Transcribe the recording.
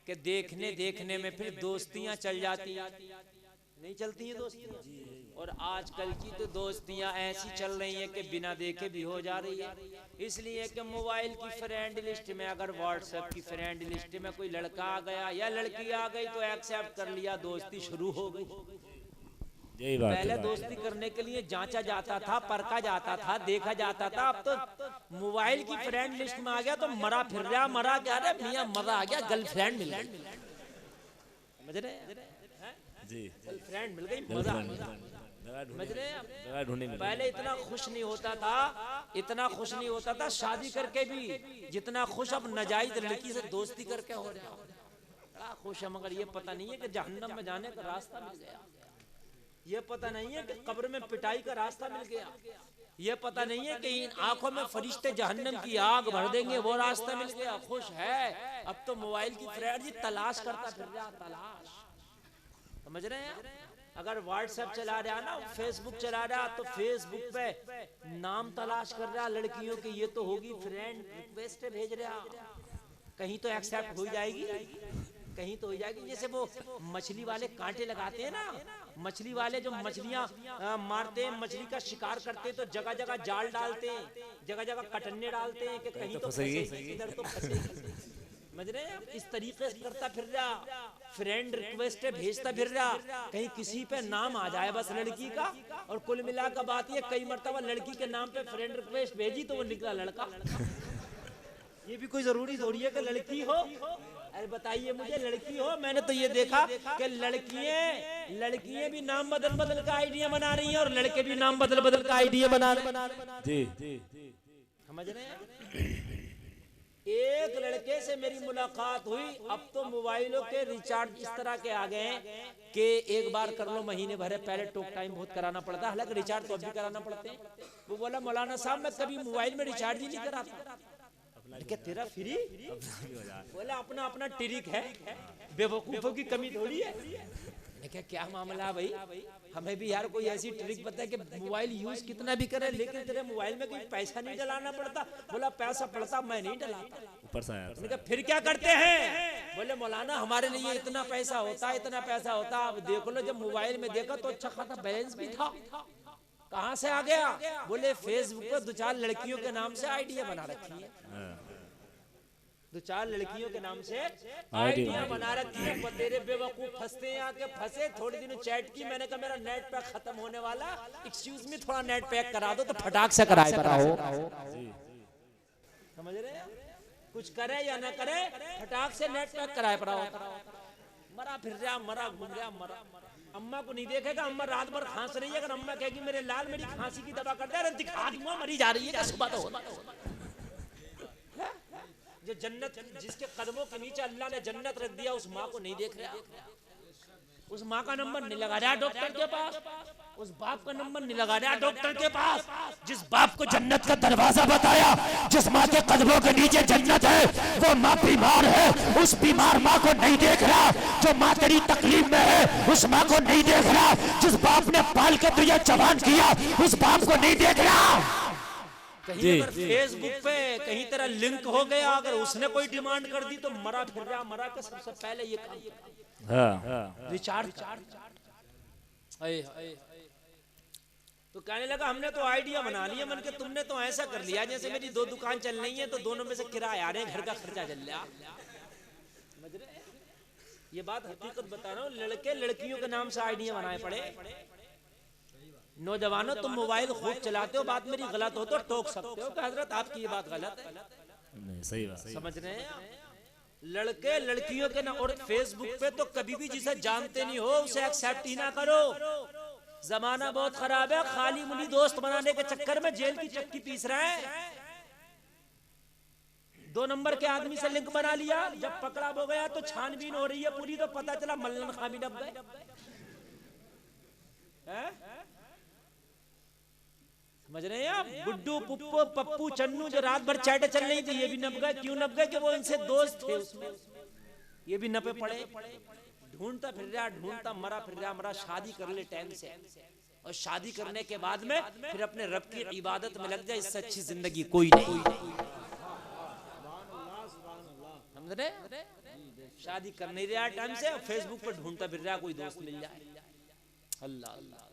कि देखने देखने में फिर दोस्तियां चल जाती, नहीं चलती हैं दोस्तियां। और आजकल की तो दोस्तियां ऐसी चल रही हैं कि बिना देखे भी हो जा रही है। इसलिए कि मोबाइल की फ्रेंड लिस्ट में, अगर व्हाट्सएप की फ्रेंड लिस्ट में कोई लड़का आ गया या लड़की आ गई तो एक्सेप्ट कर लिया, दोस्ती शुरू हो गई। पहले दोस्ती करने के लिए जांचा जाता था, परखा जाता था, देखा जाता था। अब तो मोबाइल की फ्रेंड लिस्ट में आ गया तो मरा फिर रहा, मरा क्या रे मियां, मजा आ गया, गर्लफ्रेंड मिल गई, समझ रहे जी, गर्लफ्रेंड मिल गई, मजा समझ रहे हैं। पहले इतना खुश नहीं होता था, इतना खुश नहीं होता था शादी करके भी जितना खुश अब नाजायज लड़की से दोस्ती करके हो रहा है। बड़ा खुश है, मगर ये पता नहीं है कि जहन्नम में जाने का रास्ता मिल गया, ये पता नहीं है कि कब्र में पिटाई का रास्ता मिल गया, ये पता नहीं है कि इन आंखों में फरिश्ते जहन्नम की आग भर देंगे, वो रास्ता मिल गया। खुश है। अब तो मोबाइल की फ्रेंड जी तलाश करता फिर रहा, तलाश, समझ रहे हैं। अगर व्हाट्सएप चला रहा ना, फेसबुक चला रहा, तो फेसबुक पे नाम तलाश कर रहा लड़कियों के, ये तो होगी फ्रेंड रिक्वेस्ट भेज रहा, कहीं तो एक्सेप्ट हो जाएगी, कहीं तो हो जाएगी। जैसे वो मछली वाले कांटे लगाते हैं ना, मछली वाले जो मछलियां मारते हैं, मछली का शिकार करते हैं, तो जगह जगह जाल डालते हैं, जगह जगह कटन्ने डालते हैं कि कहीं तो फंसेगी, इधर तो फंसेगी, समझ रहे हैं। इस तरीके से करता फिर रहा, फ्रेंड रिक्वेस्ट भेजता फिर रहा, कहीं किसी पे नाम आ जाए बस लड़की का। और कुल मिलाकर बात ये, कई मर्तबा लड़की के नाम पे फ्रेंड रिक्वेस्ट भेजी तो वो निकला लड़का। ये भी कोई जरूरी थोड़ी है कि लड़की हो। अरे बताइए मुझे, लड़की हो, मैंने तो ये देखा कि लड़कियां भी नाम बदल बदल का आइडिया बना रही हैं और लड़के भी नाम बदल बदल का आइडिया बना रहे हैं। जी, समझ रहे हैं। एक लड़के से मेरी मुलाकात हुई, अब तो मोबाइलों के रिचार्ज इस तरह के आ गए हैं कि एक बार कर लो महीने भरे, पहले टॉक टाइम बहुत कराना पड़ता है, हालांकि रिचार्ज तो अब भी कराना पड़ते हैं। वो बोला मौलाना साहब मैं कभी मोबाइल में रिचार्ज ही नहीं कराता। क्या तेरा फ्री? बोला अपना अपना ट्रिक है, बेवकूफों की कमी थोड़ी है। मैं क्या मामला भाई, हमें भी यार कोई ऐसी ट्रिक बता कि मोबाइल यूज कितना भी करे लेकिन तेरे मोबाइल में कोई पैसा नहीं डलाना पड़ता। बोला पैसा पड़ता, मैं नहीं डलाता, ऊपर से आया। फिर क्या करते हैं? बोले मौलाना हमारे लिए इतना पैसा होता, इतना पैसा होता। अब देख लो, जब मोबाइल में देखा तो अच्छा खासा बैलेंस भी था, कहाँ से आ गया? बोले फेसबुक पे 2-4 लड़कियों के नाम से आइडिया बना रखी है, 2-4 लड़कियों के नाम से आइडिया बना रखी है। तेरे बेवकूफ फंसते हैं, आके फंसे। थोड़े दिनों चैट की, मैंने कहा मेरा नेट पैक खत्म होने वाला, एक्सक्यूज मी थोड़ा नेट पैक करा दो, तो फटाक से कराए कराओ, समझ रहे हैं। कुछ करे या ना करे, फटाक से नेट पैक कराए कराओ। मरा फिर रहा, मरा घूम रहा, मरा। अम्मा को नहीं देखेगा, अम्मा रात भर खांस रही है, अगर अम्मा कहेगी मेरे लाल मेरी खांसी की दवा कर दे, अरे दिखा दूंगा मरी जा रही है, सुबह तो जो जन्नत, जिसके कदमों के नीचे अल्लाह ने जन्नत रख दिया, उस माँ को नहीं देख रहा, उस माँ का नंबर नहीं लगा रहा डॉक्टर के पास, उस बाप का नंबर नहीं लगा रहा डॉक्टर के पास। जिस बाप को जन्नत का दरवाजा बताया, जिस माँ के कदमों के नीचे जन्नत है, वो माँ बीमार है, उस बीमार माँ को नहीं देख रहा। जो माँ तेरी तकलीफ में है, उस माँ को नहीं देख रहा। जिस बाप ने पाल के तुझे जवान किया, उस बाप को नहीं देख रहा। कहीं अगर फेसबुक पे कहीं तरह लिंक हो गया, अगर उसने कोई डिमांड कर दी तो मरा फिर रहा, मरा के सबसे पहले ये काम रिचार्ज। तो कहने लगा हमने तो आइडिया बना लिया, मन के तुमने तो ऐसा कर लिया जैसे मेरी 2 दुकान चल रही है, तो दोनों में से किराया आ रहे हैं, घर का खर्चा चल रहा। समझ रहे? ये बात हकीकत बता रहा हूँ, लड़के लड़कियों के नाम से आइडिया बनाए पड़े। नौजवानों तुम मोबाइल खूब चलाते हो, बात मेरी गलत हो तो टोक सकते हो कि हजरत आपकी ये बात गलत है, नहीं सही बात, समझ रहे हैं। लड़के लड़कियों के ना, और फेसबुक पे तो कभी भी जिसे जानते नहीं हो उसे एक्सेप्ट ही ना करो। जमाना बहुत खराब है, खाली मुली दोस्त बनाने के चक्कर में जेल की चक्की पीस रहा है। 2 नंबर के आदमी से लिंक बना लिया, जब पकड़ा हो गया तो छानबीन हो रही है पूरी, तो पता चला मल्लन खां भी डब गए। समझ रहे हैं आप? गुड्डू पुप्पू पप्पू चन्नू जो रात भर चैटे चल रही थी, ये भी नप गए। क्यों नप गए? कि वो इनसे दोस्त थे उसमें, ये भी नपे पड़े। ढूंढता फिर रहा, मरा फिर रहा, मरा। शादी कर ले टाइम से, और शादी करने के बाद में फिर अपने रब की इबादत में लग जाए, इससे अच्छी जिंदगी कोई नहीं। समझ रहे? शादी कर नहीं रहा टाइम से, फेसबुक पर ढूंढता फिर रहा कोई दोस्त मिल जाए। अल्लाह अल्लाह।